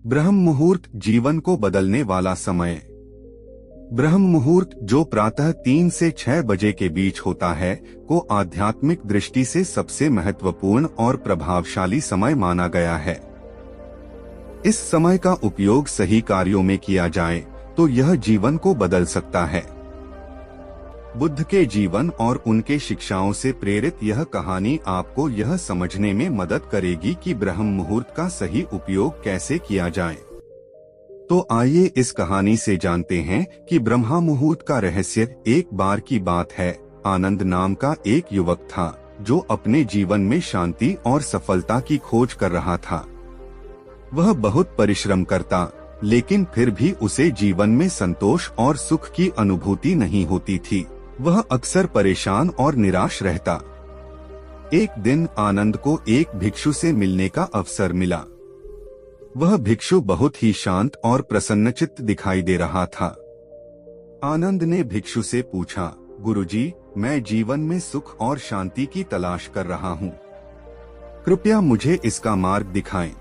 ब्रह्म मुहूर्त जीवन को बदलने वाला समय। ब्रह्म मुहूर्त जो प्रातः 3 से 6 बजे के बीच होता है को आध्यात्मिक दृष्टि से सबसे महत्वपूर्ण और प्रभावशाली समय माना गया है। इस समय का उपयोग सही कार्यों में किया जाए तो यह जीवन को बदल सकता है। बुद्ध के जीवन और उनके शिक्षाओं से प्रेरित यह कहानी आपको यह समझने में मदद करेगी कि ब्रह्म मुहूर्त का सही उपयोग कैसे किया जाए। तो आइए इस कहानी से जानते हैं कि ब्रह्म मुहूर्त का रहस्य। एक बार की बात है, आनंद नाम का एक युवक था जो अपने जीवन में शांति और सफलता की खोज कर रहा था। वह बहुत परिश्रम करता, लेकिन फिर भी उसे जीवन में संतोष और सुख की अनुभूति नहीं होती थी। वह अक्सर परेशान और निराश रहता। एक दिन आनंद को एक भिक्षु से मिलने का अवसर मिला। वह भिक्षु बहुत ही शांत और प्रसन्नचित्त दिखाई दे रहा था। आनंद ने भिक्षु से पूछा, गुरुजी, मैं जीवन में सुख और शांति की तलाश कर रहा हूँ। कृपया मुझे इसका मार्ग दिखाएं।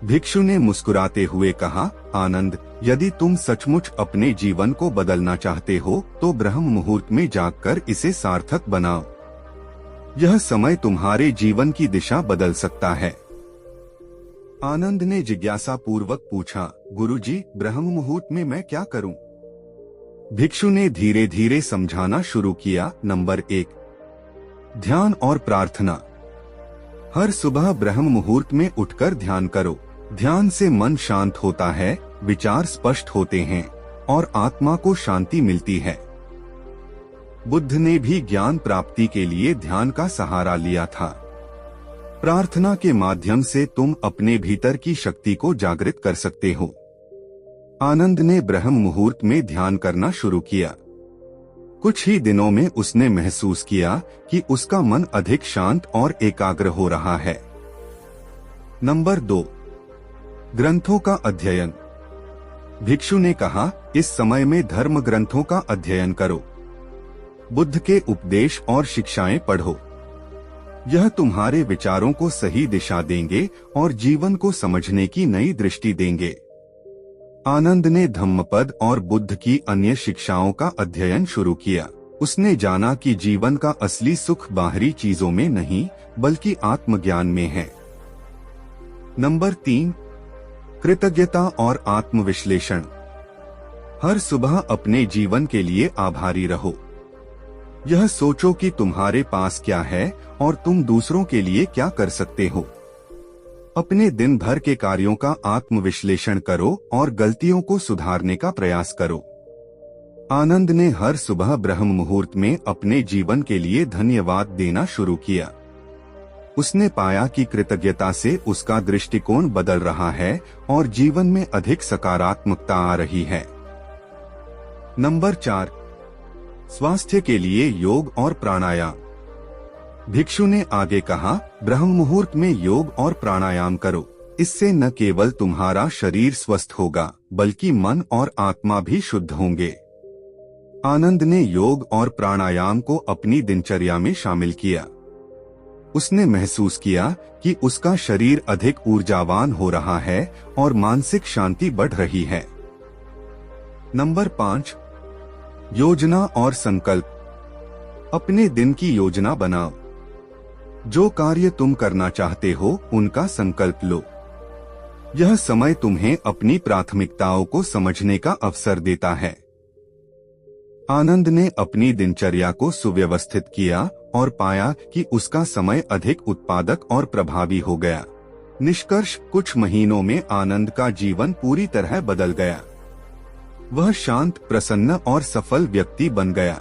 भिक्षु ने मुस्कुराते हुए कहा, आनंद, यदि तुम सचमुच अपने जीवन को बदलना चाहते हो तो ब्रह्म मुहूर्त में जागकर इसे सार्थक बनाओ। यह समय तुम्हारे जीवन की दिशा बदल सकता है। आनंद ने जिज्ञासा पूर्वक पूछा, गुरुजी, ब्रह्म मुहूर्त में मैं क्या करूं? भिक्षु ने धीरे धीरे समझाना शुरू किया। नंबर 1, ध्यान और प्रार्थना। हर सुबह ब्रह्म मुहूर्त में उठकर ध्यान करो। ध्यान से मन शांत होता है, विचार स्पष्ट होते हैं और आत्मा को शांति मिलती है। बुद्ध ने भी ज्ञान प्राप्ति के लिए ध्यान का सहारा लिया था। प्रार्थना के माध्यम से तुम अपने भीतर की शक्ति को जागृत कर सकते हो। आनंद ने ब्रह्म मुहूर्त में ध्यान करना शुरू किया। कुछ ही दिनों में उसने महसूस किया कि उसका मन अधिक शांत और एकाग्र हो रहा है। नंबर 2, ग्रंथों का अध्ययन। भिक्षु ने कहा, इस समय में धर्म ग्रंथों का अध्ययन करो। बुद्ध के उपदेश और शिक्षाएं पढ़ो। यह तुम्हारे विचारों को सही दिशा देंगे और जीवन को समझने की नई दृष्टि देंगे। आनंद ने धम्मपद और बुद्ध की अन्य शिक्षाओं का अध्ययन शुरू किया। उसने जाना कि जीवन का असली सुख बाहरी चीजों में नहीं बल्कि आत्मज्ञान में है। नंबर 3, कृतज्ञता और आत्मविश्लेषण। हर सुबह अपने जीवन के लिए आभारी रहो। यह सोचो कि तुम्हारे पास क्या है और तुम दूसरों के लिए क्या कर सकते हो। अपने दिन भर के कार्यों का आत्मविश्लेषण करो और गलतियों को सुधारने का प्रयास करो। आनंद ने हर सुबह ब्रह्म मुहूर्त में अपने जीवन के लिए धन्यवाद देना शुरू किया। उसने पाया कि कृतज्ञता से उसका दृष्टिकोण बदल रहा है और जीवन में अधिक सकारात्मकता आ रही है। नंबर 4, स्वास्थ्य के लिए योग और प्राणायाम। भिक्षु ने आगे कहा, ब्रह्म मुहूर्त में योग और प्राणायाम करो। इससे न केवल तुम्हारा शरीर स्वस्थ होगा बल्कि मन और आत्मा भी शुद्ध होंगे। आनंद ने योग और प्राणायाम को अपनी दिनचर्या में शामिल किया। उसने महसूस किया कि उसका शरीर अधिक ऊर्जावान हो रहा है और मानसिक शांति बढ़ रही है। नंबर 5, योजना और संकल्प। अपने दिन की योजना बनाओ। जो कार्य तुम करना चाहते हो उनका संकल्प लो। यह समय तुम्हें अपनी प्राथमिकताओं को समझने का अवसर देता है। आनंद ने अपनी दिनचर्या को सुव्यवस्थित किया और पाया कि उसका समय अधिक उत्पादक और प्रभावी हो गया। निष्कर्ष, कुछ महीनों में आनंद का जीवन पूरी तरह बदल गया। वह शांत, प्रसन्न और सफल व्यक्ति बन गया।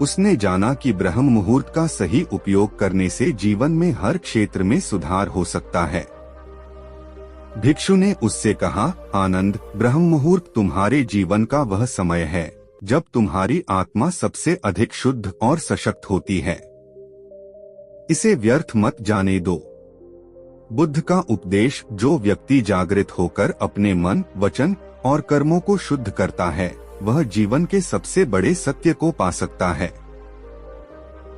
उसने जाना कि ब्रह्म मुहूर्त का सही उपयोग करने से जीवन में हर क्षेत्र में सुधार हो सकता है। भिक्षु ने उससे कहा, आनंद, ब्रह्म मुहूर्त तुम्हारे जीवन का वह समय है जब तुम्हारी आत्मा सबसे अधिक शुद्ध और सशक्त होती है। इसे व्यर्थ मत जाने दो। बुद्ध का उपदेश, जो व्यक्ति जागृत होकर अपने मन, वचन और कर्मों को शुद्ध करता है, वह जीवन के सबसे बड़े सत्य को पा सकता है।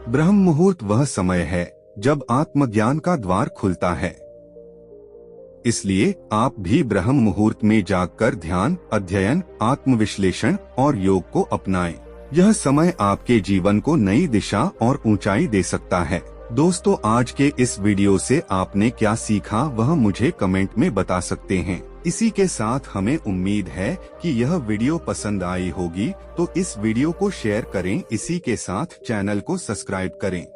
ब्रह्म मुहूर्त वह समय है जब आत्मज्ञान का द्वार खुलता है। इसलिए आप भी ब्रह्म मुहूर्त में जागकर ध्यान, अध्ययन, आत्मविश्लेषण और योग को अपनाएं। यह समय आपके जीवन को नई दिशा और ऊंचाई दे सकता है। दोस्तों, आज के इस वीडियो से आपने क्या सीखा वह मुझे कमेंट में बता सकते हैं। इसी के साथ हमें उम्मीद है कि यह वीडियो पसंद आई होगी, तो इस वीडियो को शेयर करें। इसी के साथ चैनल को सब्सक्राइब करें।